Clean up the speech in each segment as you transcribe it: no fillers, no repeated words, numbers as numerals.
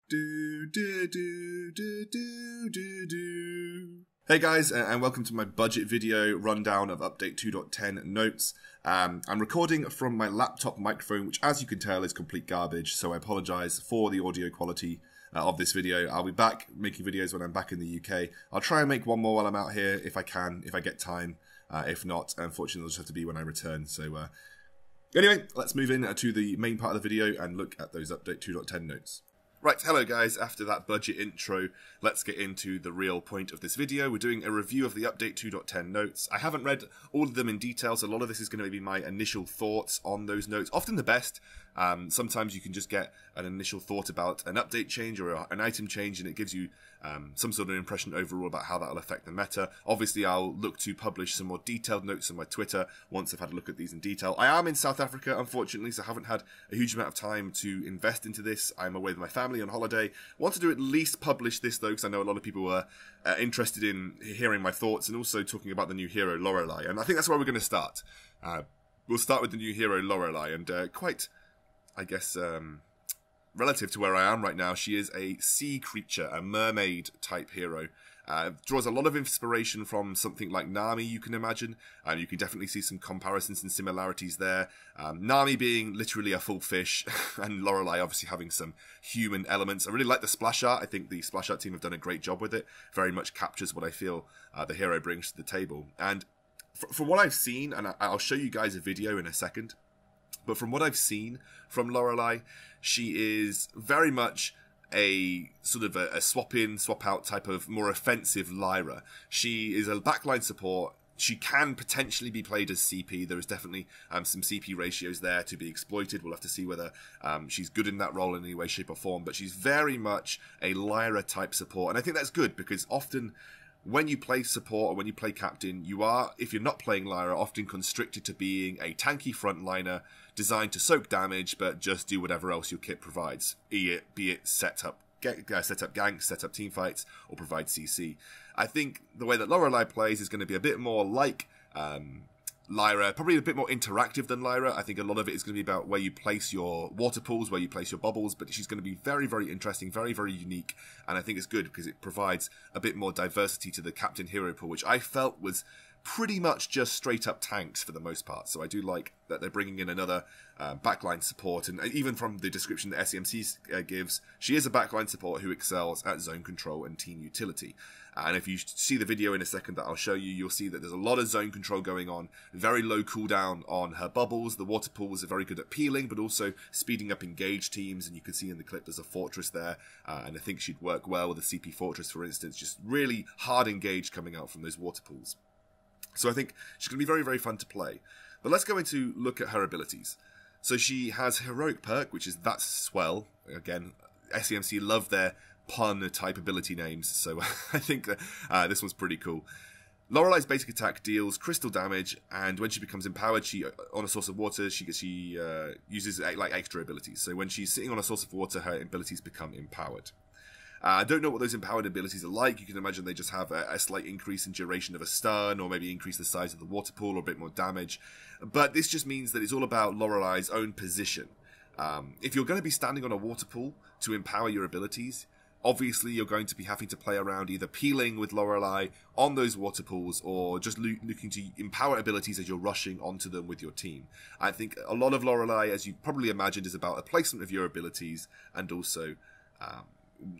Hey guys, and welcome to my budget video rundown of Update 2.10 notes. I'm recording from my laptop microphone, which as you can tell is complete garbage, so I apologise for the audio quality of this video. I'll be back making videos when I'm back in the UK. I'll try and make one more while I'm out here if I can, if I get time. If not, unfortunately, it'll just have to be when I return. So anyway, let's move in to the main part of the video and look at those Update 2.10 notes. Right, hello guys, after that budget intro, let's get into the real point of this video. We're doing a review of the Update 2.10 notes. I haven't read all of them in detail, so a lot of this is going to be my initial thoughts on those notes. Often the best. Sometimes you can just get an initial thought about an update change or an item change, and it gives you some sort of impression overall about how that will affect the meta. Obviously, I'll look to publish some more detailed notes on my Twitter once I've had a look at these in detail. I am in South Africa, unfortunately, so I haven't had a huge amount of time to invest into this. I'm away with my family on holiday. Wanted to at least publish this, though, because I know a lot of people were interested in hearing my thoughts and also talking about the new hero, Lorelei. And I think that's where we're going to start. We'll start with the new hero, Lorelei, and quite, I guess, relative to where I am right now, she is a sea creature, a mermaid type hero. Draws a lot of inspiration from something like Nami, you can imagine. You can definitely see some comparisons and similarities there. Nami being literally a full fish, and Lorelei obviously having some human elements. I really like the splash art. I think the splash art team have done a great job with it. Very much captures what I feel the hero brings to the table. And from what I've seen, and I'll show you guys a video in a second, but from what I've seen from Lorelei, she is very much a sort of a swap-in, swap-out type of more offensive Lyra. She is a backline support. She can potentially be played as CP. There is definitely some CP ratios there to be exploited. We'll have to see whether she's good in that role in any way, shape or form. But she's very much a Lyra type support. And I think that's good because often when you play support or when you play captain, you are, if you're not playing Lyra, often constricted to being a tanky frontliner designed to soak damage, but just do whatever else your kit provides, be it set up ganks, set up teamfights, or provide CC. I think the way that Lorelei plays is going to be a bit more like Lyra, probably a bit more interactive than Lyra. I think a lot of it is going to be about where you place your water pools, where you place your bubbles, but she's going to be very, very interesting, very, very unique, and I think it's good because it provides a bit more diversity to the captain hero pool, which I felt was pretty much just straight up tanks for the most part. So I do like that they're bringing in another backline support, and even from the description that SEMC gives, she is a backline support who excels at zone control and team utility. And if you see the video in a second that I'll show you, you'll see that there's a lot of zone control going on, very low cooldown on her bubbles. The water pools are very good at peeling, but also speeding up engaged teams, and you can see in the clip there's a fortress there, and I think she'd work well with a CP fortress, for instance, just really hard engaged coming out from those water pools. So I think she's going to be very, very fun to play. But let's go into look at her abilities. So she has Heroic perk, which is That's Swell. Again, SEMC love their pun type ability names, so I think that this one's pretty cool. Lorelei's basic attack deals crystal damage, and when she becomes empowered, she on a source of water, she uses like extra abilities. So when she's sitting on a source of water, her abilities become empowered. I don't know what those empowered abilities are like. You can imagine they just have a slight increase in duration of a stun, or maybe increase the size of the water pool, or a bit more damage. But this just means that it's all about Lorelei's own position. If you're going to be standing on a water pool to empower your abilities, obviously you're going to be having to play around either peeling with Lorelei on those water pools, or just looking to empower abilities as you're rushing onto them with your team. I think a lot of Lorelei, as you probably imagined, is about a placement of your abilities, and also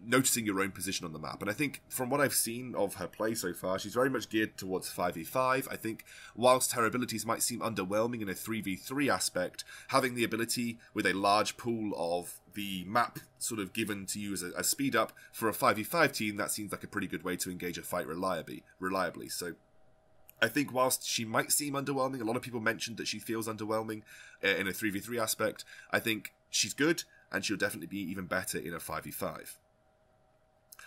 noticing your own position on the map. And I think from what I've seen of her play so far, she's very much geared towards 5v5. I think whilst her abilities might seem underwhelming in a 3v3 aspect, having the ability with a large pool of the map sort of given to you as a speed up for a 5v5 team, that seems like a pretty good way to engage a fight reliably. So I think whilst she might seem underwhelming, a lot of people mentioned that she feels underwhelming in a 3v3 aspect, I think she's good, and she'll definitely be even better in a 5v5.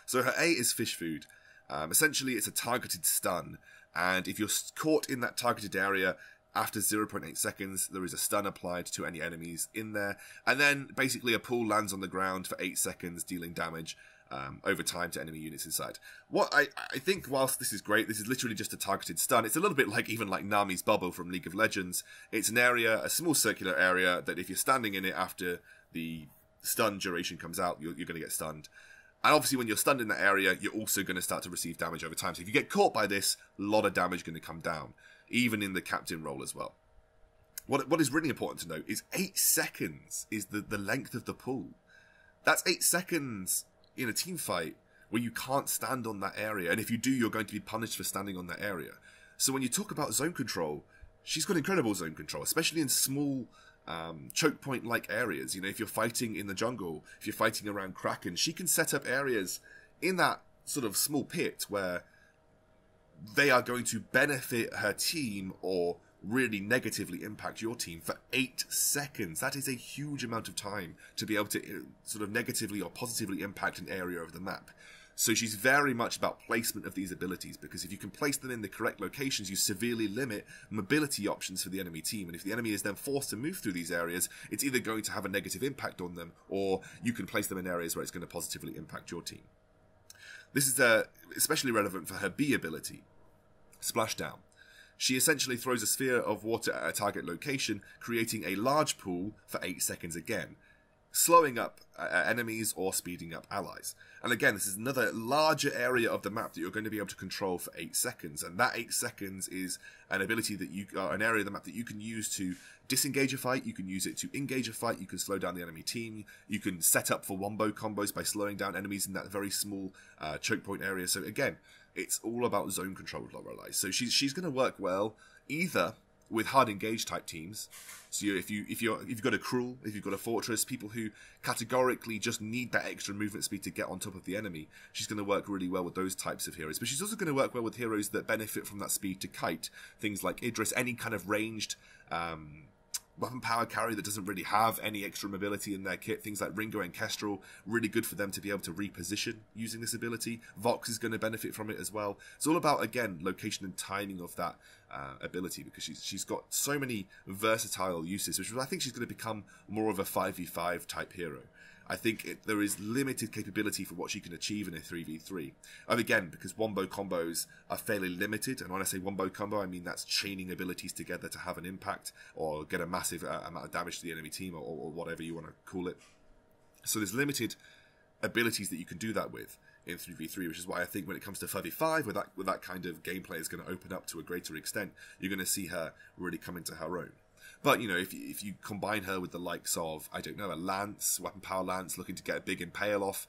So her A is Fish Food. Essentially, it's a targeted stun, and if you're caught in that targeted area after 0.8 seconds, there is a stun applied to any enemies in there, and then basically a pool lands on the ground for 8 seconds, dealing damage over time to enemy units inside. What I think, whilst this is great, this is literally just a targeted stun. It's a little bit like even like Nami's bubble from League of Legends. It's an area, a small circular area, that if you're standing in it after the stun duration comes out, you're going to get stunned. And obviously when you're stunned in that area, you're also going to start to receive damage over time. So if you get caught by this, a lot of damage going to come down, even in the captain role as well. What is really important to note is 8 seconds is the length of the pool. That's 8 seconds in a team fight where you can't stand on that area. And if you do, you're going to be punished for standing on that area. So when you talk about zone control, she's got incredible zone control, especially in small choke point-like areas. You know, if you're fighting in the jungle, if you're fighting around Kraken, she can set up areas in that sort of small pit where they are going to benefit her team or really negatively impact your team for 8 seconds. That is a huge amount of time to be able to sort of negatively or positively impact an area of the map. So she's very much about placement of these abilities, because if you can place them in the correct locations, you severely limit mobility options for the enemy team. And if the enemy is then forced to move through these areas, it's either going to have a negative impact on them, or you can place them in areas where it's going to positively impact your team. This is especially relevant for her B ability, Splashdown. She essentially throws a sphere of water at a target location, creating a large pool for 8 seconds again, slowing up enemies or speeding up allies. And again, this is another larger area of the map that you're going to be able to control for 8 seconds. And that 8 seconds is an ability that an area of the map that you can use to disengage a fight. You can use it to engage a fight. You can slow down the enemy team. You can set up for wombo combos by slowing down enemies in that very small choke point area. So again, it's all about zone control with Lorelei. So she's going to work well either with hard engage type teams. So if you've got a Cruel, if you've got a Fortress, people who categorically just need that extra movement speed to get on top of the enemy, she's going to work really well with those types of heroes. But she's also going to work well with heroes that benefit from that speed to kite. Things like Idris, any kind of ranged weapon power carry that doesn't really have any extra mobility in their kit. Things like Ringo and Kestrel, really good for them to be able to reposition using this ability. Vox is going to benefit from it as well. It's all about, again, location and timing of that ability, because she's got so many versatile uses, which I think she's going to become more of a 5v5 type hero. I think there is limited capability for what she can achieve in a 3v3. And again, because wombo combos are fairly limited, and when I say wombo combo, I mean that's chaining abilities together to have an impact or get a massive amount of damage to the enemy team, or whatever you want to call it. So there's limited abilities that you can do that with in 3v3, which is why I think when it comes to 5v5, with that kind of gameplay is going to open up to a greater extent. You're going to see her really come into her own. But, you know, if you combine her with the likes of, I don't know, a Lance, Weapon Power Lance, looking to get a big impale off,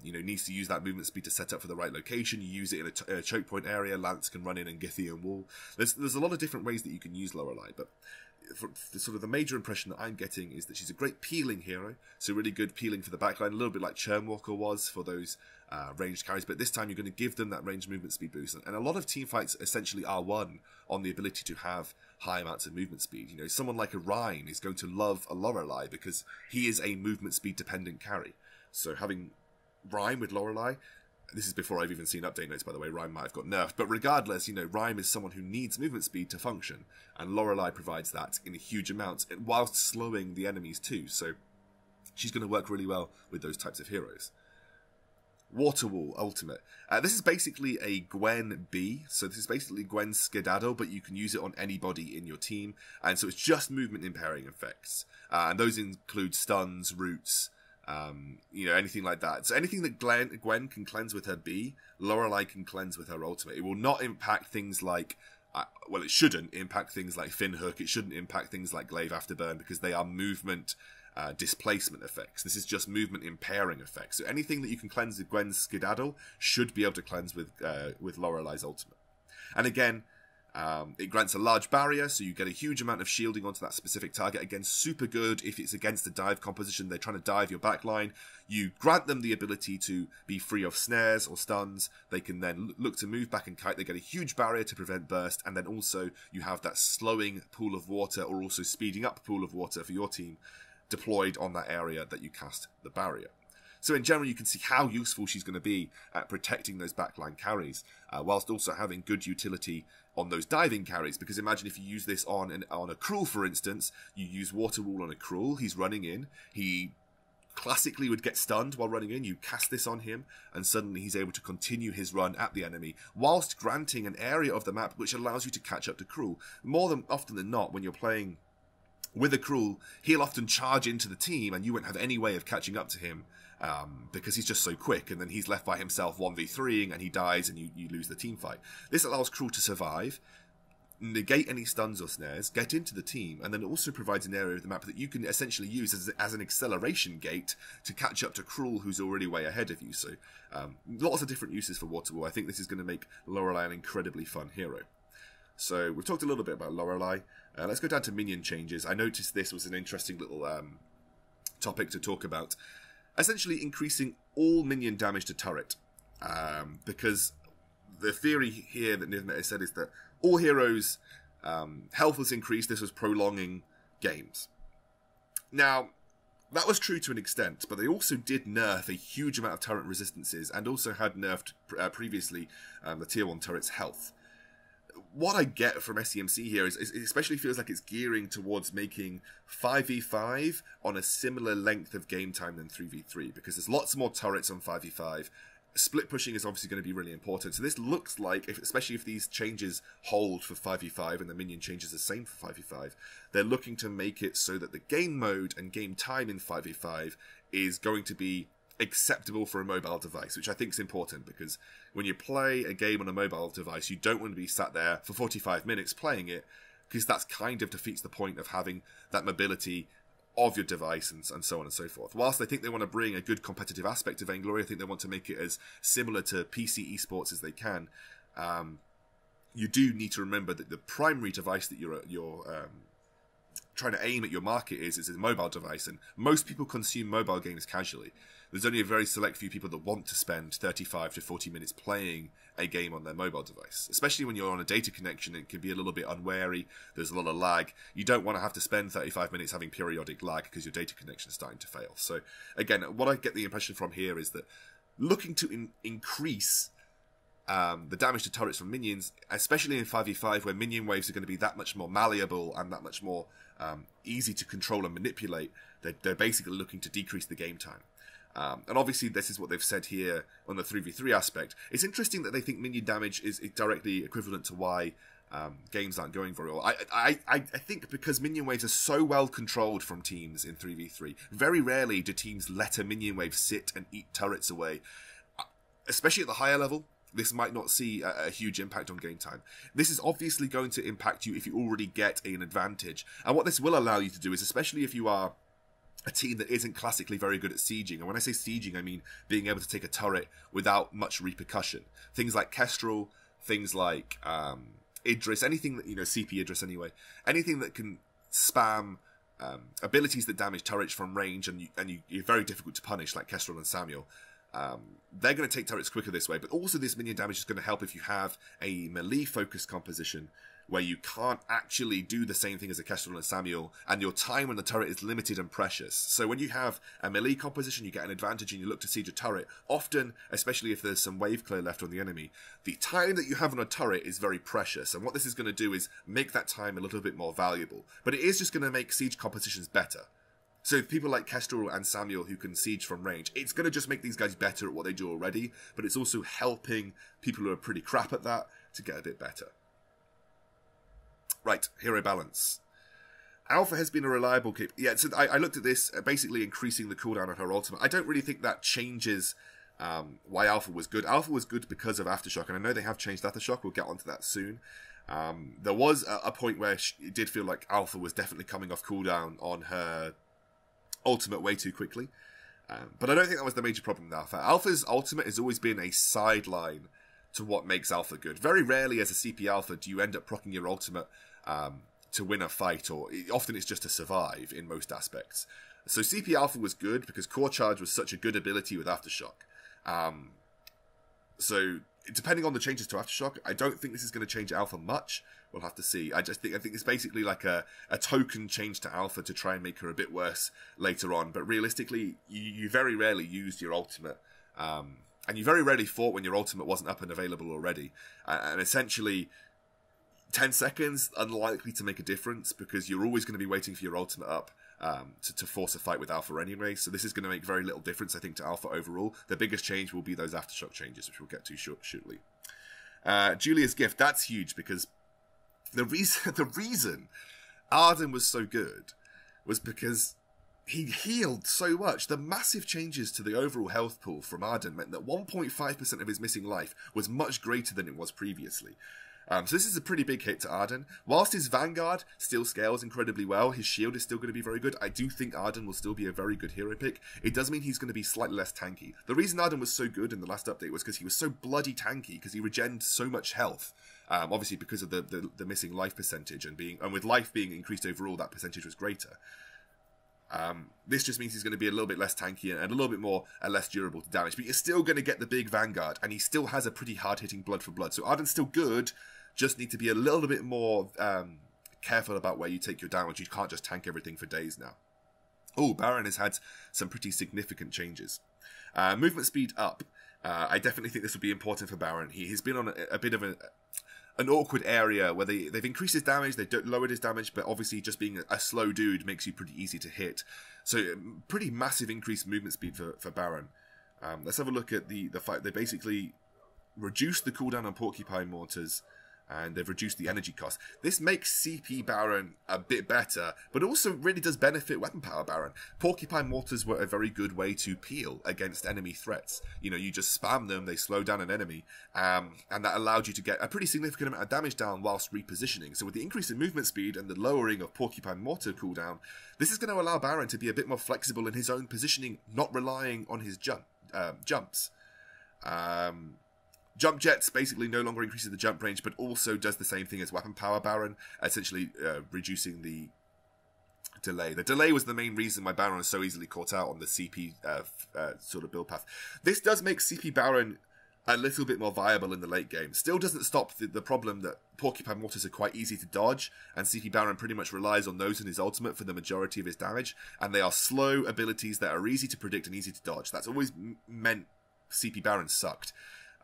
you know, needs to use that movement speed to set up for the right location. You use it in a choke point area, Lance can run in and Githian wall. There's a lot of different ways that you can use Lorelei, but for sort of the major impression that I'm getting is that she's a great peeling hero, so really good peeling for the backline, a little bit like Churnwalker was for those ranged carries, but this time you're going to give them that ranged movement speed boost. And a lot of teamfights essentially are won on the ability to have high amounts of movement speed. You know, someone like a Rhyme is going to love a Lorelei because he is a movement speed dependent carry. So having Rhyme with Lorelei, this is before I've even seen update notes, by the way, Rhyme might have got nerfed, but regardless, you know, Rhyme is someone who needs movement speed to function, and Lorelei provides that in a huge amount, whilst slowing the enemies too, so she's going to work really well with those types of heroes. Waterwall Ultimate. This is basically a Gwen B, so this is basically Gwen's Skedaddle, but you can use it on anybody in your team, and so it's just movement impairing effects, and those include stuns, roots, you know, anything like that. So anything that Gwen can cleanse with her B, Lorelei can cleanse with her ultimate. It will not impact things like, well, it shouldn't impact things like Fin Hook. It shouldn't impact things like Glaive Afterburn, because they are movement displacement effects. This is just movement impairing effects. So anything that you can cleanse with Gwen's Skedaddle should be able to cleanse with Lorelei's ultimate. And again, it grants a large barrier, so you get a huge amount of shielding onto that specific target. Again, super good if it's against a dive composition, they're trying to dive your backline. You grant them the ability to be free of snares or stuns. They can then look to move back and kite. They get a huge barrier to prevent burst, and then also you have that slowing pool of water, or also speeding up pool of water for your team, deployed on that area that you cast the barrier. So in general, you can see how useful she's going to be at protecting those backline carries, whilst also having good utility on those diving carries. Because imagine if you use this on a Cruel, for instance, you use Waterwall on a Cruel, he's running in, he classically would get stunned while running in, you cast this on him, and suddenly he's able to continue his run at the enemy, whilst granting an area of the map which allows you to catch up to Cruel. More than often than not, when you're playing with a Cruel, he'll often charge into the team and you won't have any way of catching up to him because he's just so quick, and then he's left by himself 1v3ing and he dies and you lose the team fight. This allows Cruel to survive, negate any stuns or snares, get into the team, and then it also provides an area of the map that you can essentially use as an acceleration gate to catch up to Cruel, who's already way ahead of you. So lots of different uses for Waterwall. I think this is going to make Lorelei an incredibly fun hero. So we've talked a little bit about Lorelei. Let's go down to Minion Changes. I noticed this was an interesting little topic to talk about. Essentially increasing all minion damage to turret. Because the theory here that Nivmet has said is that all heroes' health was increased. This was prolonging games. Now, that was true to an extent, but they also did nerf a huge amount of turret resistances and also had nerfed previously the tier 1 turret's health. What I get from SCMC here is it especially feels like it's gearing towards making 5v5 on a similar length of game time than 3v3, because there's lots more turrets on 5v5. Split pushing is obviously going to be really important. So this looks like, especially if these changes hold for 5v5 and the minion changes the same for 5v5, they're looking to make it so that the game mode and game time in 5v5 is going to be acceptable for a mobile device, which I think is important, because when you play a game on a mobile device, you don't want to be sat there for 45 minutes playing it, because that's kind of defeats the point of having that mobility of your device and so on and so forth. Whilst I think they want to bring a good competitive aspect to Vainglory, I think they want to make it as similar to PC esports as they can. You do need to remember that the primary device that you're trying to aim at your market is a mobile device, and most people consume mobile games casually. There's only a very select few people that want to spend 35 to 40 minutes playing a game on their mobile device. Especially when you're on a data connection, it can be a little bit unwary, there's a lot of lag. You don't want to have to spend 35 minutes having periodic lag because your data connection is starting to fail. So again, what I get the impression from here is that looking to increase the damage to turrets from minions, especially in 5v5 where minion waves are going to be that much more malleable and that much more easy to control and manipulate, they're basically looking to decrease the game time. And obviously this is what they've said here on the 3v3 aspect. It's interesting that they think minion damage is directly equivalent to why games aren't going very well. I think because minion waves are so well controlled from teams in 3v3, very rarely do teams let a minion wave sit and eat turrets away. Especially at the higher level, this might not see a huge impact on game time. This is obviously going to impact you if you already get an advantage. And what this will allow you to do is, especially if you are a team that isn't classically very good at sieging, and when I say sieging, I mean being able to take a turret without much repercussion. Things like Kestrel, things like Idris, anything that, CP Idris anyway, anything that can spam abilities that damage turrets from range and you're very difficult to punish, like Kestrel and Samuel. They're going to take turrets quicker this way, but also this minion damage is going to help if you have a melee-focused composition where you can't actually do the same thing as a Kestrel and Samuel, and your time on the turret is limited and precious. So when you have a melee composition, you get an advantage and you look to siege a turret. Often, especially if there's some wave clear left on the enemy, the time that you have on a turret is very precious, and what this is going to do is make that time a little bit more valuable. But it is just going to make siege compositions better. So people like Kestrel and Samuel who can siege from range, it's going to just make these guys better at what they do already, but it's also helping people who are pretty crap at that to get a bit better. Right, hero balance. Alpha has been a reliable keep. Yeah, so I looked at this, basically increasing the cooldown on her ultimate. I don't really think that changes why Alpha was good. Alpha was good because of Aftershock, and I know they have changed Aftershock. We'll get onto that soon. There was a point where it did feel like Alpha was definitely coming off cooldown on her ultimate way too quickly. But I don't think that was the major problem with Alpha. Alpha's ultimate has always been a sideline to what makes Alpha good. Very rarely as a CP Alpha do you end up proccing your ultimate to win a fight, or often it's just to survive in most aspects. So CP Alpha was good because Core Charge was such a good ability with Aftershock. So depending on the changes to Aftershock, I don't think this is going to change Alpha much. We'll have to see. I think it's basically like a token change to Alpha to try and make her a bit worse later on. But realistically, you very rarely used your ultimate. And you very rarely fought when your ultimate wasn't up and available already. And essentially, 10 seconds, unlikely to make a difference because you're always going to be waiting for your ultimate up to force a fight with Alpha anyway. So this is going to make very little difference, I think, to Alpha overall. The biggest change will be those Aftershock changes, which we'll get to shortly. Julia's Gift, that's huge because the reason Arden was so good was because he healed so much. The massive changes to the overall health pool from Arden meant that 1.5% of his missing life was much greater than it was previously. So this is a pretty big hit to Arden. Whilst his Vanguard still scales incredibly well, his shield is still going to be very good. I do think Arden will still be a very good hero pick. It does mean he's going to be slightly less tanky. The reason Arden was so good in the last update was because he was so bloody tanky, because he regened so much health. Obviously because of the missing life percentage, and with life being increased overall, that percentage was greater. This just means he's going to be a little bit less tanky and a little bit more less durable to damage. But you're still going to get the big Vanguard, and he still has a pretty hard-hitting blood for blood. So Arden's still good, just need to be a little bit more careful about where you take your damage. You can't just tank everything for days now. Oh, Baron has had some pretty significant changes. Movement speed up. I definitely think this would be important for Baron. He's been on a bit of an awkward area where they've increased his damage, they've lowered his damage, but obviously just being a slow dude makes you pretty easy to hit. So pretty massive increased movement speed for Baron. Let's have a look at the fight. They basically reduced the cooldown on Porcupine Mortars, and they've reduced the energy cost. This makes CP Baron a bit better, but also really does benefit Weapon Power Baron. Porcupine Mortars were a very good way to peel against enemy threats. You know, you just spam them, they slow down an enemy, and that allowed you to get a pretty significant amount of damage down whilst repositioning. So with the increase in movement speed and the lowering of Porcupine Mortar cooldown, this is going to allow Baron to be a bit more flexible in his own positioning, not relying on his jumps. Jump Jets basically no longer increases the jump range, but also does the same thing as Weapon Power Baron, essentially reducing the delay. The delay was the main reason why Baron was so easily caught out on the CP sort of build path. This does make CP Baron a little bit more viable in the late game. Still doesn't stop the problem that Porcupine Mortars are quite easy to dodge, and CP Baron pretty much relies on those in his ultimate for the majority of his damage, and they are slow abilities that are easy to predict and easy to dodge. That's always meant CP Baron sucked.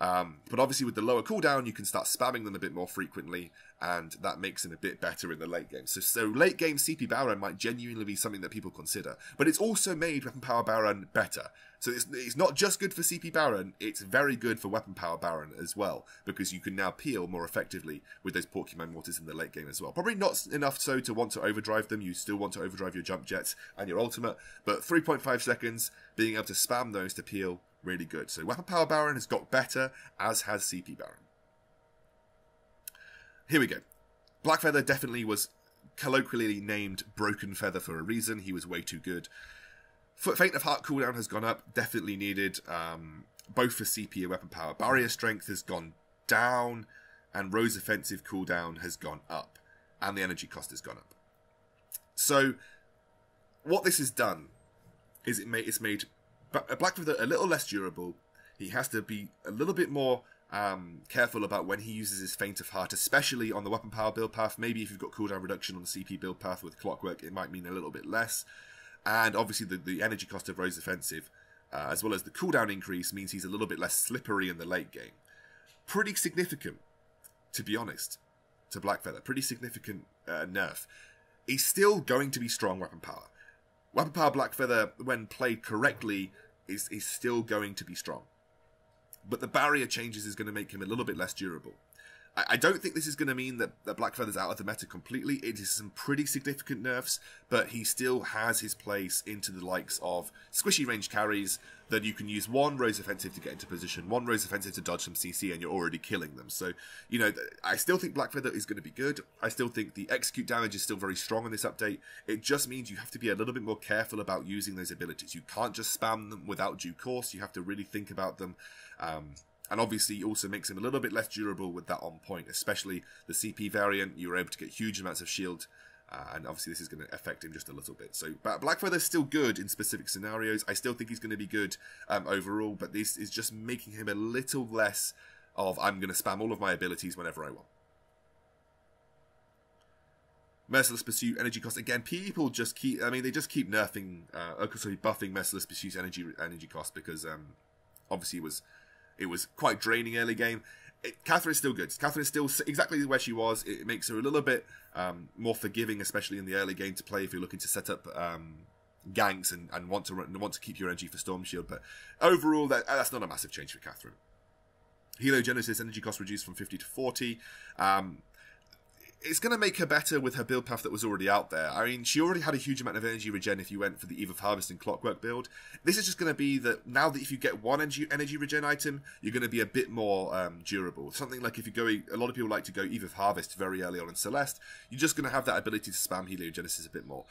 But obviously with the lower cooldown, you can start spamming them a bit more frequently, and that makes him a bit better in the late game. So late game CP Baron might genuinely be something that people consider. But it's also made Weapon Power Baron better. So it's not just good for CP Baron, it's very good for Weapon Power Baron as well, because you can now peel more effectively with those Porcupine Mortars in the late game as well. Probably not enough so to want to overdrive them. You still want to overdrive your jump jets and your ultimate, but 3.5 seconds, being able to spam those to peel, really good. So Weapon Power Baron has got better, as has CP Baron. Here we go. Blackfeather definitely was colloquially named Broken Feather for a reason. He was way too good. Faint of Heart cooldown has gone up, definitely needed, both for CP and Weapon Power. Barrier Strength has gone down, and Rose Offensive cooldown has gone up, and the energy cost has gone up. So what this has done is it's made Blackfeather a little less durable. He has to be a little bit more careful about when he uses his Faint of Heart, especially on the Weapon Power build path. Maybe if you've got cooldown reduction on the CP build path with Clockwork, it might mean a little bit less. And obviously the energy cost of Rose Offensive, as well as the cooldown increase, means he's a little bit less slippery in the late game. Pretty significant, to be honest, to Blackfeather. Pretty significant nerf. He's still going to be strong Weapon Power. Weapon Power Blackfeather, when played correctly, is still going to be strong. But the barrier changes is going to make him a little bit less durable. I don't think this is going to mean that Blackfeather's out of the meta completely. It is some pretty significant nerfs, but he still has his place into the likes of squishy range carries that you can use one Rose Offensive to get into position, one Rose Offensive to dodge some CC, and you're already killing them. So, you know, I still think Blackfeather is going to be good. I still think the execute damage is still very strong in this update. It just means you have to be a little bit more careful about using those abilities. You can't just spam them without due course. You have to really think about them. And obviously it also makes him a little bit less durable with that on point, especially the CP variant. You were able to get huge amounts of shield, and obviously this is going to affect him just a little bit. So Blackfeather's still good in specific scenarios. I still think he's going to be good overall, but this is just making him a little less of, I'm going to spam all of my abilities whenever I want. Merciless Pursuit, energy cost. Again, people just keep, they just keep nerfing, buffing Merciless Pursuit's energy cost because obviously it was quite draining early game. Katherine's still good. Katherine's still exactly where she was. It makes her a little bit more forgiving, especially in the early game to play if you're looking to set up ganks and want to keep your energy for Storm Shield. But overall, that's not a massive change for Katherine. Helio Genesis energy cost reduced from 50 to 40. it's going to make her better with her build path that was already out there. I mean, she already had a huge amount of energy regen if you went for the Eve of Harvest and Clockwork build. This is just going to be that now that if you get one energy regen item, you're going to be a bit more durable. Something like if you go, a lot of people like to go Eve of Harvest very early on in Celeste, you're just going to have that ability to spam Heliogenesis a bit more.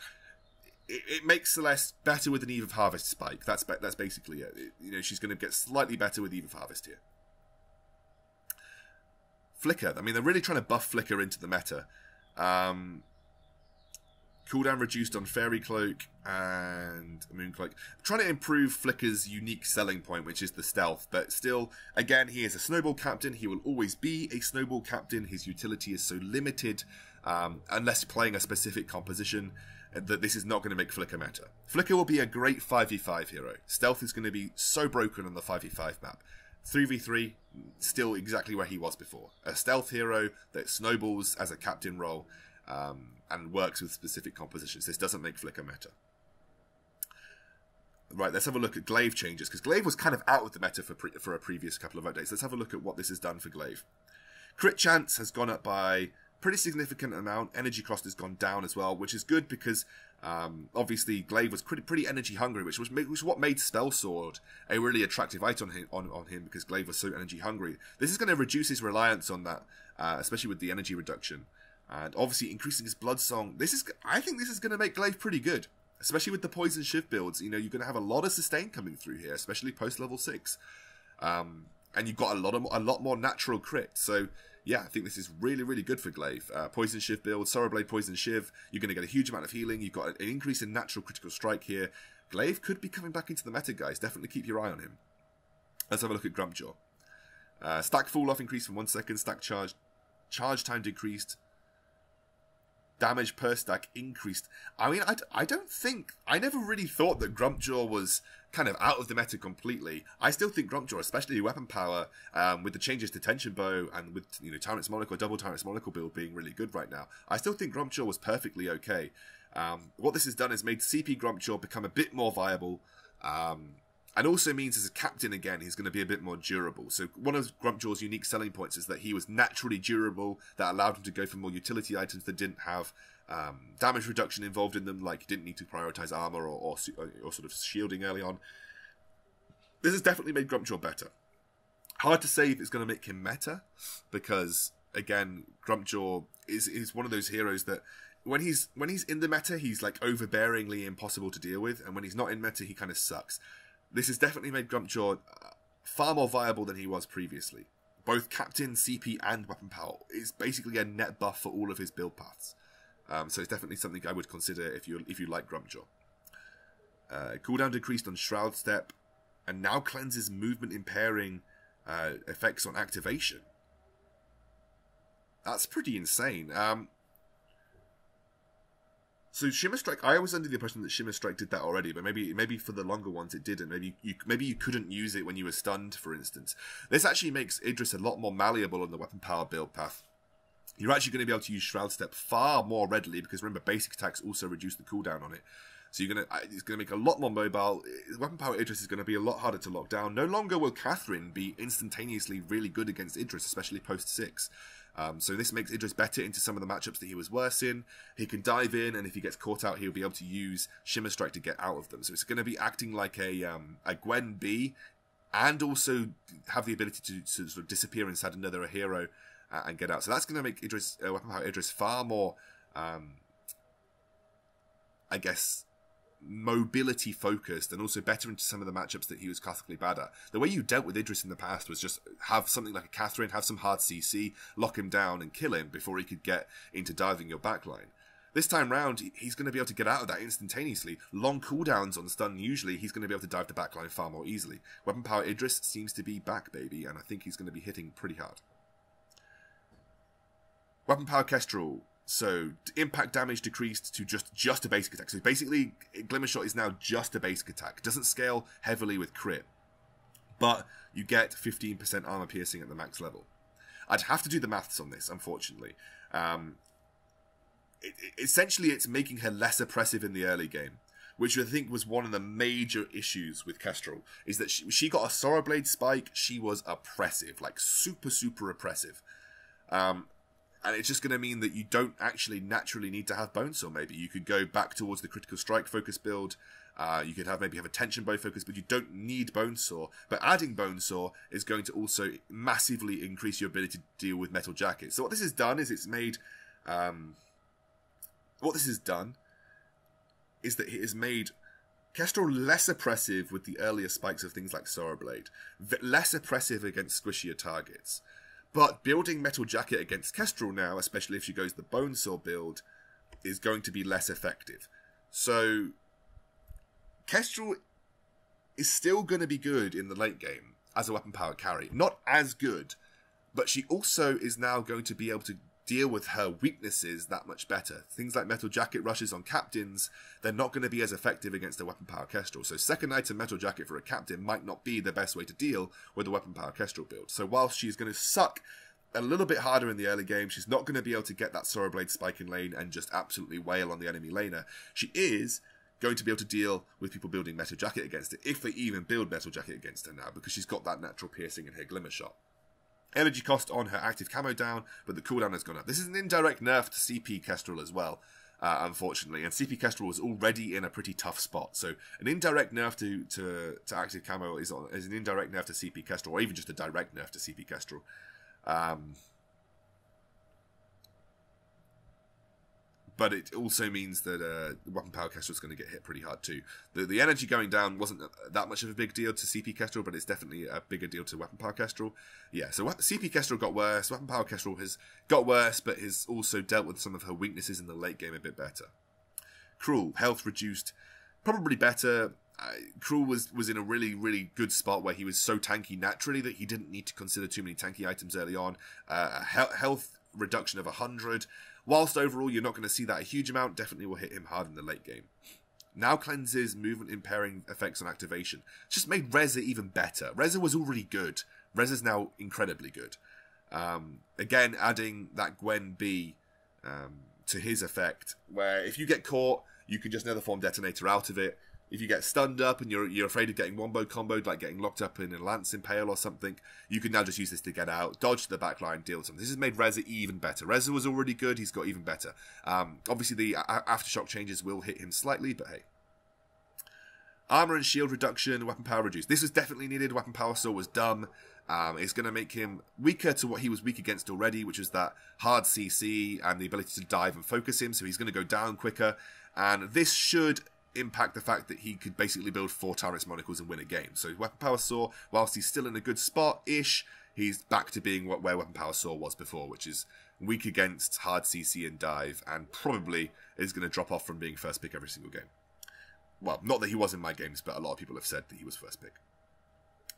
It makes Celeste better with an Eve of Harvest spike. That's basically it. You know, she's going to get slightly better with Eve of Harvest here. Flicker. I mean, they're really trying to buff Flicker into the meta. Cooldown reduced on Fairy Cloak and Mooncloak. Trying to improve Flicker's unique selling point, which is the stealth. But still, again, he is a Snowball Captain. He will always be a Snowball Captain. His utility is so limited, unless playing a specific composition, that this is not going to make Flicker meta. Flicker will be a great 5v5 hero. Stealth is going to be so broken on the 5v5 map. 3v3, still exactly where he was before. A stealth hero that snowballs as a captain role and works with specific compositions. This doesn't make Flicker meta. Right, let's have a look at Glaive Changes, because Glaive was kind of out of the meta for a previous couple of updates. Let's have a look at what this has done for Glaive. Crit chance has gone up by pretty significant amount. Energy cost has gone down as well, which is good because obviously Glaive was pretty energy hungry, which was what made Spell Sword a really attractive item on him because Glaive was so energy hungry. This is going to reduce his reliance on that, especially with the energy reduction, and obviously increasing his Blood Song. I think this is going to make Glaive pretty good, especially with the Poison Shiv builds. You know, you're going to have a lot of sustain coming through here, especially post level 6, and you've got a lot more natural crit. So yeah, I think this is really, really good for Glaive. Poison Shiv build, Sorrowblade Poison Shiv, you're going to get a huge amount of healing. You've got an increase in natural critical strike here. Glaive could be coming back into the meta, guys. Definitely keep your eye on him. Let's have a look at Grumpjaw. Stack fall off increased from 1 second. Stack charge time decreased. Damage per stack increased. I mean, I never really thought that Grumpjaw was kind of out of the meta completely. I still think Grumpjaw, especially weapon power, with the changes to Tension Bow and with, you know, Tyrant's Monocle, double Tyrant's Monocle build being really good right now, I still think Grumpjaw was perfectly okay. What this has done is made CP Grumpjaw become a bit more viable, and also means as a captain again, he's going to be a bit more durable. So one of Grumpjaw's unique selling points is that he was naturally durable, that allowed him to go for more utility items that didn't have damage reduction involved in them, like you didn't need to prioritize armor or sort of shielding early on. This has definitely made Grumpjaw better. Hard to say if it's going to make him meta, because again, Grumpjaw is one of those heroes that when he's in the meta, he's like overbearingly impossible to deal with, and when he's not in meta, he kind of sucks. This has definitely made Grumpjaw far more viable than he was previously. Both Captain, CP, and Weapon Power is basically a net buff for all of his build paths. So it's definitely something I would consider if you like Grumpjaw. Cooldown decreased on Shroud Step, and now cleanses movement impairing effects on activation. That's pretty insane. So Shimmer Strike, I was under the impression that Shimmer Strike did that already, but maybe for the longer ones it didn't. Maybe you couldn't use it when you were stunned, for instance. This actually makes Idris a lot more malleable on the weapon power build path. You're actually going to be able to use Shroud Step far more readily, because remember, basic attacks also reduce the cooldown on it. So it's going to make a lot more mobile. Weapon power Idris is going to be a lot harder to lock down. No longer will Katherine be instantaneously really good against Idris, especially post 6. So this makes Idris better into some of the matchups that he was worse in. He can dive in, and if he gets caught out, he'll be able to use Shimmer Strike to get out of them. So it's going to be acting like a Gwen B, and also have the ability to sort of disappear inside another hero and get out. So that's going to make Idris, Weapon Power Idris far more, I guess, mobility focused, and also better into some of the matchups that he was classically bad at. The way you dealt with Idris in the past was just have something like a Katherine, have some hard CC, lock him down and kill him before he could get into diving your backline. This time round, he's going to be able to get out of that instantaneously. Long cooldowns on stun, usually he's going to be able to dive the backline far more easily. Weapon power Idris seems to be back, baby, and I think he's going to be hitting pretty hard. Weapon power Kestrel. So, impact damage decreased to just a basic attack. So basically, Glimmershot is now just a basic attack. It doesn't scale heavily with crit, but you get 15% armor piercing at the max level. I'd have to do the maths on this, unfortunately. Essentially, it's making her less oppressive in the early game, which I think was one of the major issues with Kestrel, is that she got a Sorrowblade spike. She was oppressive, like super, super oppressive. And it's just going to mean that you don't actually naturally need to have Bonesaw, maybe. You could go back towards the Critical Strike focus build. You could maybe have a Tension Bow focus, but you don't need Bonesaw. But adding Bonesaw is going to also massively increase your ability to deal with Metal Jacket. So what this has done is it's made... what this has done is that it has made Kestrel less oppressive with the earlier spikes of things like Sorrow Blade. Less oppressive against squishier targets. But building Metal Jacket against Kestrel now, especially if she goes the Bonesaw build, is going to be less effective. So, Kestrel is still going to be good in the late game as a weapon power carry. Not as good, but she also is now going to be able to deal with her weaknesses that much better. Things like Metal Jacket rushes on captains, they're not going to be as effective against a weapon power Kestrel. So second item Metal Jacket for a captain might not be the best way to deal with a weapon power Kestrel build. So whilst she's going to suck a little bit harder in the early game, she's not going to be able to get that Sorrow Blade spike in lane and just absolutely wail on the enemy laner. She is going to be able to deal with people building Metal Jacket against it, if they even build Metal Jacket against her now, because she's got that natural piercing in her Glimmer Shot. Energy cost on her active camo down, but the cooldown has gone up. This is an indirect nerf to CP Kestrel as well, unfortunately. And CP Kestrel was already in a pretty tough spot. So an indirect nerf to active camo is an indirect nerf to CP Kestrel, or even just a direct nerf to CP Kestrel. But it also means that Weapon Power Kestrel is going to get hit pretty hard too. The energy going down wasn't that much of a big deal to CP Kestrel, but it's definitely a bigger deal to Weapon Power Kestrel. Yeah, so CP Kestrel got worse, Weapon Power Kestrel has got worse, but has also dealt with some of her weaknesses in the late game a bit better. Cruel, health reduced, probably better. Cruel was in a really, really good spot where he was so tanky naturally that he didn't need to consider too many tanky items early on. Health reduction of 100. Whilst overall you're not going to see that a huge amount, definitely will hit him hard in the late game. Now cleanses movement impairing effects on activation. It's just made Reza even better. Reza was already good. Reza's now incredibly good. Again, adding that Gwen B to his effect, where if you get caught, you can just Nether Form Detonator out of it. If you get stunned up and you're afraid of getting wombo comboed, like getting locked up in a Lance Impale or something, you can now just use this to get out, dodge to the backline, deal with something. This has made Reza even better. Reza was already good, he's got even better. Obviously the Aftershock changes will hit him slightly, but hey. Armor and shield reduction, weapon power reduced. This was definitely needed. Weapon power sword was dumb. It's going to make him weaker to what he was weak against already, which was that hard CC and the ability to dive and focus him, so he's going to go down quicker. And this should impact the fact that he could basically build 4 Tyrant's Monocles and win a game. So Weapon Power Saw, whilst he's still in a good spot-ish, he's back to being where Weapon Power Saw was before, which is weak against hard CC and dive, and probably is going to drop off from being first pick every single game. Well, not that he was in my games, but a lot of people have said that he was first pick.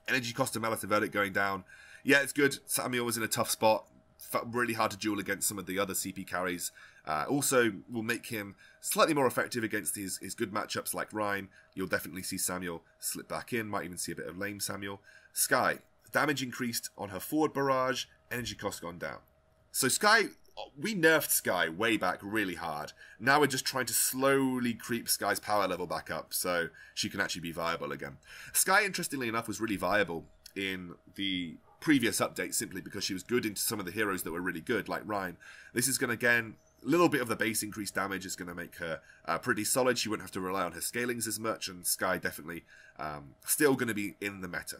Energy cost of Malith Verdict going down. Yeah, it's good. Samuel was in a tough spot. Really hard to duel against some of the other CP carries. Also will make him slightly more effective against his good matchups like Rhyme. You'll definitely see Samuel slip back in. Might even see a bit of lame Samuel. Skye, damage increased on her forward barrage. Energy cost gone down. So Skye, we nerfed Skye way back really hard. Now we're just trying to slowly creep Skye's power level back up so she can actually be viable again. Skye, interestingly enough, was really viable in the previous update simply because she was good into some of the heroes that were really good, like Rhyme. This is going to, again, a little bit of the base increased damage is going to make her pretty solid. She won't have to rely on her scalings as much, and Skye definitely still going to be in the meta.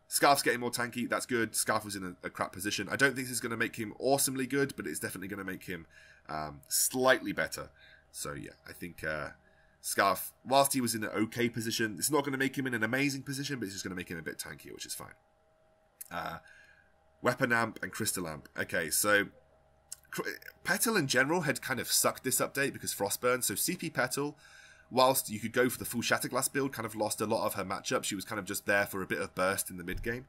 Scarf's getting more tanky, that's good. Scarf was in a crap position. I don't think this is going to make him awesomely good, but it's definitely going to make him slightly better. So yeah, I think Scarf, whilst he was in an okay position, it's not going to make him in an amazing position, but it's just going to make him a bit tankier, which is fine. Weapon Amp and Crystal Amp. Okay, so Petal in general had kind of sucked this update because Frostburn. So CP Petal, whilst you could go for the full Shatterglass build, kind of lost a lot of her matchup. She was kind of just there for a bit of burst in the mid game.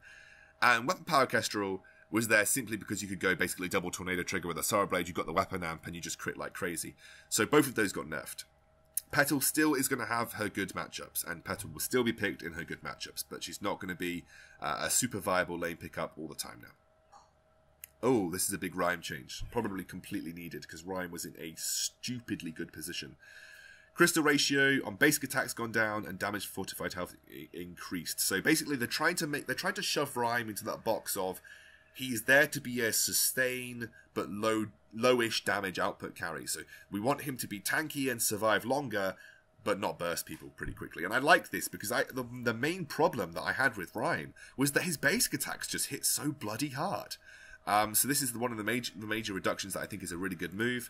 And Weapon Power Kestrel was there simply because you could go basically double Tornado Trigger with a Sorrow Blade, you got the Weapon Amp, and you just crit like crazy. So both of those got nerfed. Petal still is going to have her good matchups, and Petal will still be picked in her good matchups, but she's not going to be a super viable lane pickup all the time now. Oh, this is a big Rhyme change. Probably completely needed, because Rhyme was in a stupidly good position. Crystal ratio on basic attacks gone down, and damage fortified health increased. So basically, they're trying to shove Rhyme into that box of He's there to be a sustain but lowish damage output carry. So we want him to be tanky and survive longer, but not burst people pretty quickly. And I like this because the main problem that I had with Rhyme was that his basic attacks just hit so bloody hard. So this is one of the major reductions that I think is a really good move.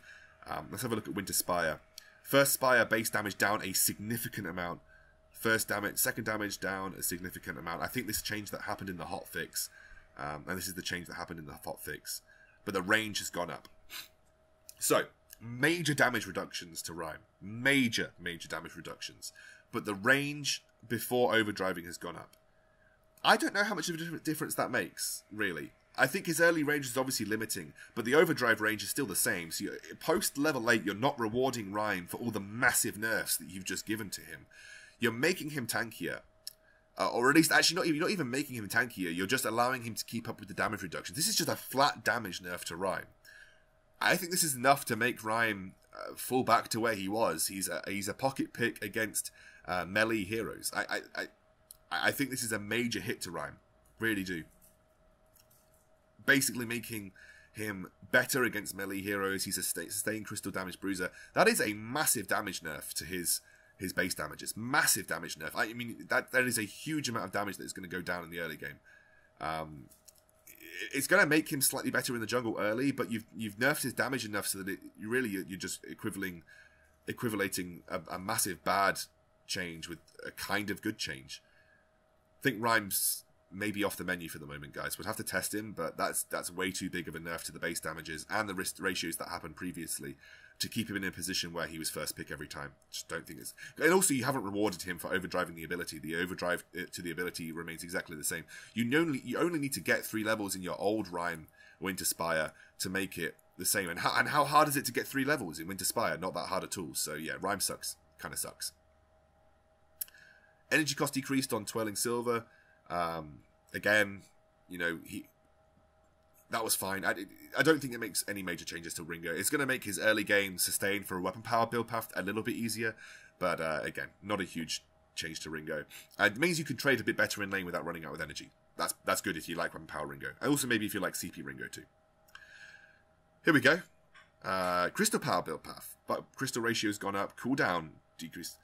Let's have a look at Winterspire. First Spire base damage down a significant amount. Second damage down a significant amount. I think this change that happened in the hotfix. And this is the change that happened in the hotfix. But the range has gone up. So, major damage reductions to Rhyme. Major damage reductions. But the range before overdriving has gone up. I don't know how much of a difference that makes, really. I think his early range is obviously limiting, but the overdrive range is still the same. So post level 8, you're not rewarding Rhyme for all the massive nerfs that you've just given to him. You're making him tankier. Or at least, actually, you're not even making him tankier. You're just allowing him to keep up with the damage reduction. This is just a flat damage nerf to Rhyme. I think this is enough to make Rhyme fall back to where he was. He's a pocket pick against melee heroes. I think this is a major hit to Rhyme. Really do. Basically making him better against melee heroes. He's a sustained crystal damage bruiser. That is a massive damage nerf to his base damages. Massive damage nerf. I mean, that is a huge amount of damage that is going to go down in the early game. It's going to make him slightly better in the jungle early, but you've nerfed his damage enough so that you're just equivalating a massive bad change with a kind of good change. I think Rhyme's maybe off the menu for the moment, guys. We'll have to test him, but that's way too big of a nerf to the base damages and the risk ratios that happened previously to keep him in a position where he was first pick every time. Just don't think it's... And also, you haven't rewarded him for overdriving the ability. The overdrive to the ability remains exactly the same. You only need to get 3 levels in your old Rhyme Winterspire to make it the same. And how hard is it to get 3 levels in Winterspire? Not that hard at all. So yeah, Rhyme sucks. Kind of sucks. Energy cost decreased on Twirling Silver. Again, you know, that was fine. I don't think it makes any major changes to Ringo. It's going to make his early game sustain for a weapon power build path a little bit easier. But again, not a huge change to Ringo. It means you can trade a bit better in lane without running out with energy. That's good if you like weapon power Ringo. And also maybe if you like CP Ringo too. Here we go. Crystal power build path. But crystal ratio has gone up. Cooldown decreased.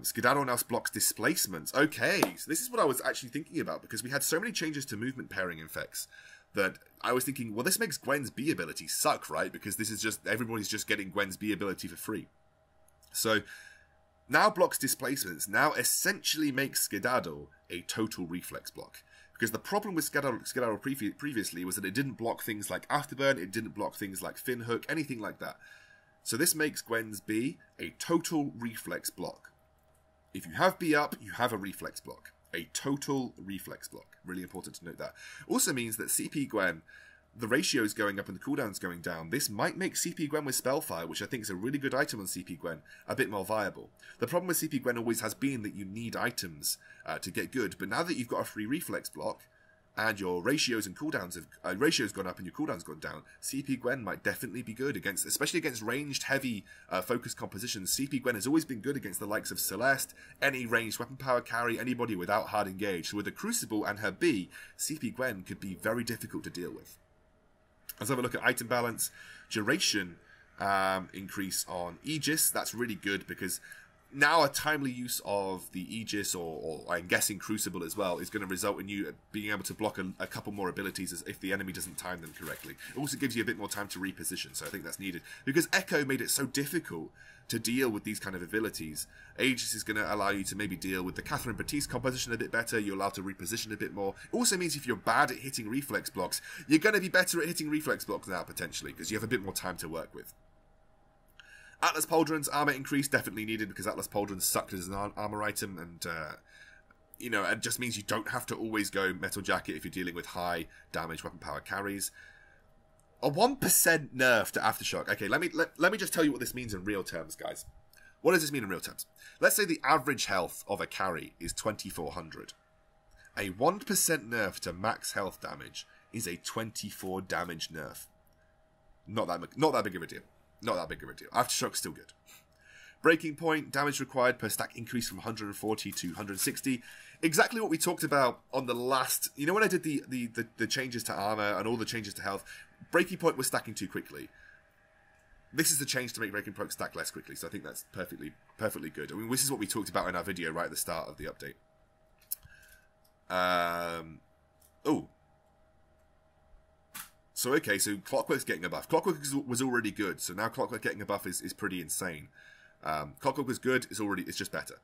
Skedaddle now blocks displacements. Okay, so this is what I was actually thinking about, because we had so many changes to movement pairing effects that I was thinking, well, this makes Gwen's B ability suck, right? Because this is just, everybody's just getting Gwen's B ability for free. So, now blocks displacements, now essentially makes Skedaddle a total reflex block. Because the problem with Skedaddle previously was that it didn't block things like Afterburn, it didn't block things like Fin Hook, anything like that. So this makes Gwen's B a total reflex block. If you have B up, you have a reflex block. A total reflex block. Really important to note that. Also means that CP Gwen, the ratio is going up and the cooldown's going down. This might make CP Gwen with Spellfire, which I think is a really good item on CP Gwen, a bit more viable. The problem with CP Gwen always has been that you need items to get good, but now that you've got a free reflex block, and your ratios and cooldowns have ratios gone up and your cooldown's gone down, CP Gwen might definitely be good against, especially against ranged heavy focused compositions. CP Gwen has always been good against the likes of Celeste, any ranged weapon power carry, anybody without hard engage. So with the Crucible and her B, CP Gwen could be very difficult to deal with. Let's have a look at item balance. Duration increase on Aegis. That's really good because now a timely use of the Aegis, or I'm guessing Crucible as well, is going to result in you being able to block a couple more abilities as if the enemy doesn't time them correctly. It also gives you a bit more time to reposition, so I think that's needed. Because Echo made it so difficult to deal with these kind of abilities. Aegis is going to allow you to maybe deal with the Katherine Batiste composition a bit better, you're allowed to reposition a bit more. It also means if you're bad at hitting reflex blocks, you're going to be better at hitting reflex blocks now, potentially, because you have a bit more time to work with. Atlas Pauldron's armor increase, definitely needed, because Atlas Pauldron sucked as an armor item, and, you know, it just means you don't have to always go Metal Jacket if you're dealing with high damage weapon power carries. A 1% nerf to Aftershock. Okay, let me just tell you what this means in real terms, guys. What does this mean in real terms? Let's say the average health of a carry is 2400. A 1% nerf to max health damage is a 24 damage nerf. Not that big of a deal. Not that big of a deal. Aftershock's still good. Breaking point, damage required per stack increase from 140 to 160. Exactly what we talked about on the last... You know when I did the changes to armor and all the changes to health? Breaking point was stacking too quickly. This is the change to make breaking point stack less quickly, so I think that's perfectly good. I mean, this is what we talked about in our video right at the start of the update. So, okay, so Clockwork's getting a buff. Clockwork was already good, so now Clockwork getting a buff is pretty insane. Clockwork was good, it's just better.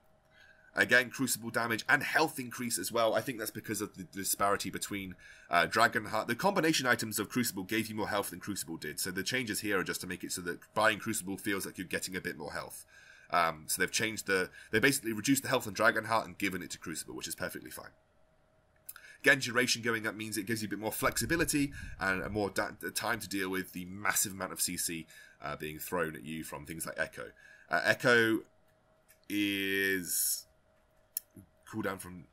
Again, Crucible damage and health increase as well. I think that's because of the disparity between Dragonheart. The combination items of Crucible gave you more health than Crucible did, so the changes here are just to make it so that buying Crucible feels like you're getting a bit more health. So they've changed they basically reduced the health on Dragonheart and given it to Crucible, which is perfectly fine. Again, duration going up means it gives you a bit more flexibility and more time to deal with the massive amount of CC being thrown at you from things like Echo. Echo is cooldown from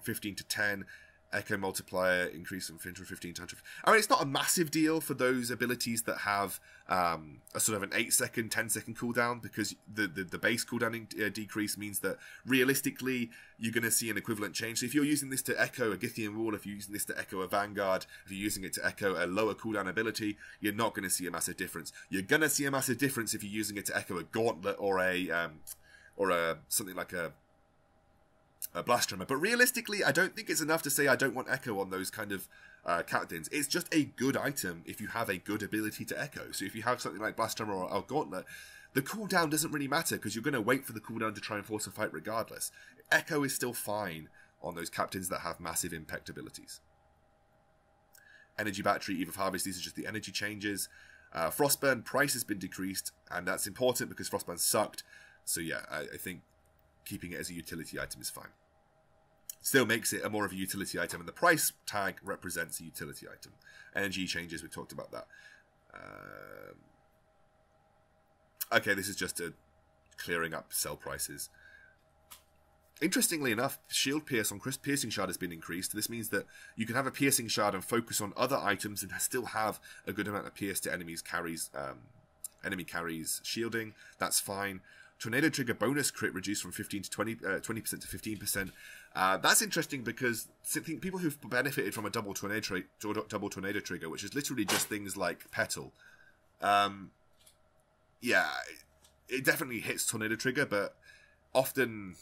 15 to 10. Echo multiplier increase from 15 to 100. I mean, it's not a massive deal for those abilities that have a sort of an 8-second, 10-second cooldown, because the base cooldown decrease means that realistically you're going to see an equivalent change. So if you're using this to echo a Githian Wall, if you're using this to echo a Vanguard, if you're using it to echo a lower cooldown ability, you're not going to see a massive difference. You're going to see a massive difference if you're using it to echo a Gauntlet or something like a Blast Tremor. But realistically, I don't think it's enough to say I don't want Echo on those kind of captains. It's just a good item if you have a good ability to Echo. So if you have something like Blast Tremor or Gauntlet, the cooldown doesn't really matter because you're going to wait for the cooldown to try and force a fight regardless. Echo is still fine on those captains that have massive impact abilities. Energy Battery, Eve of Harvest, these are just the energy changes. Frostburn price has been decreased, and that's important because Frostburn sucked. So yeah, I think keeping it as a utility item is fine. Still makes it more of a utility item, and the price tag represents a utility item. Energy changes, we talked about that. Okay, this is just a clearing up sell prices. Interestingly enough, Shield Pierce on Piercing Shard has been increased. This means that you can have a Piercing Shard and focus on other items and still have a good amount of pierce to enemies carries, enemy carries shielding. That's fine. Tornado Trigger bonus crit reduced from 15 to 20% to 15%. That's interesting because I think people who've benefited from a double tornado trigger, which is literally just things like Petal. Yeah, it definitely hits tornado trigger, but often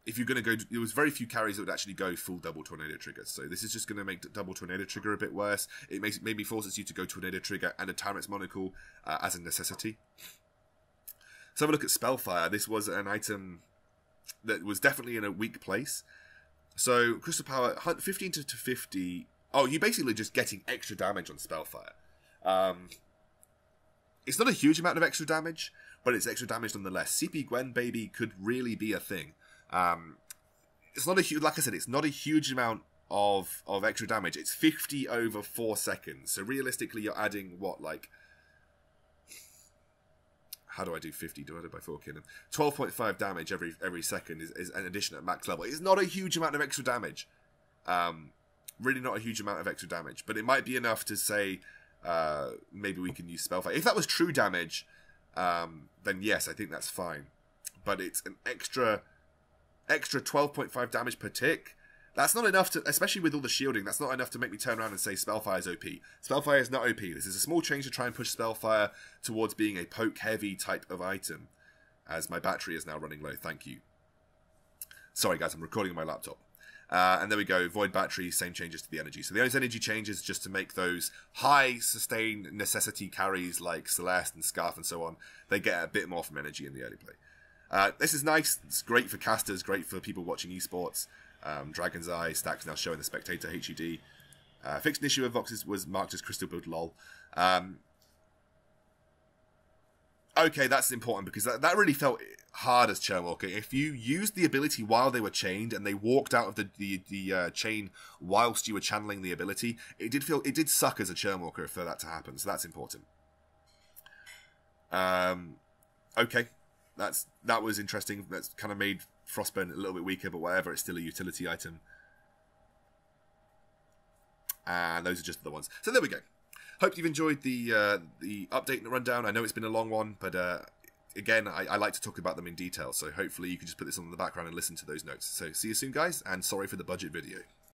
if you're going to go, there was very few carries that would actually go full double tornado trigger. So this is just going to make double tornado trigger a bit worse. It maybe forces you to go tornado trigger and a Tyrant's Monocle as a necessity. So have a look at Spellfire. This was an item that was definitely in a weak place. So Crystal Power, 15 to 50. Oh, you're basically just getting extra damage on Spellfire. It's not a huge amount of extra damage, but it's extra damage nonetheless. CP Gwen Baby could really be a thing. It's not a huge, like I said, it's not a huge amount of extra damage. It's 50 over 4 seconds. So realistically, you're adding what, like, how do I do 50 divided by 4 killing? 12.5 damage every second is an addition at max level. It's not a huge amount of extra damage. Really not a huge amount of extra damage. But it might be enough to say maybe we can use Spellfire. If that was true damage, then yes, I think that's fine. But it's an extra 12.5 damage per tick. That's not enough to, especially with all the shielding, that's not enough to make me turn around and say Spellfire is OP. Spellfire is not OP. This is a small change to try and push Spellfire towards being a poke-heavy type of item. As my battery is now running low, thank you. Sorry guys, I'm recording on my laptop. And there we go, Void Battery, same changes to the energy. So the only energy changes just to make those high sustain necessity carries like Celeste and Scarf and so on, they get a bit more from energy in the early play. This is nice, it's great for casters, great for people watching esports. Dragon's Eye stacks now showing the Spectator HUD. Fixed issue of Voxes was marked as Crystal Build lol. Okay, that's important because that really felt hard as Churnwalker. If you used the ability while they were chained and they walked out of the chain whilst you were channeling the ability, it did suck as a Churnwalker for that to happen. So that's important. Okay, that was interesting. That's kind of made Frostburn a little bit weaker, but whatever, it's still a utility item. And those are just the ones. So there we go. Hope you've enjoyed the update and the rundown. I know it's been a long one, but again, I like to talk about them in detail, so hopefully you can just put this on in the background and listen to those notes. So see you soon, guys, and sorry for the budget video.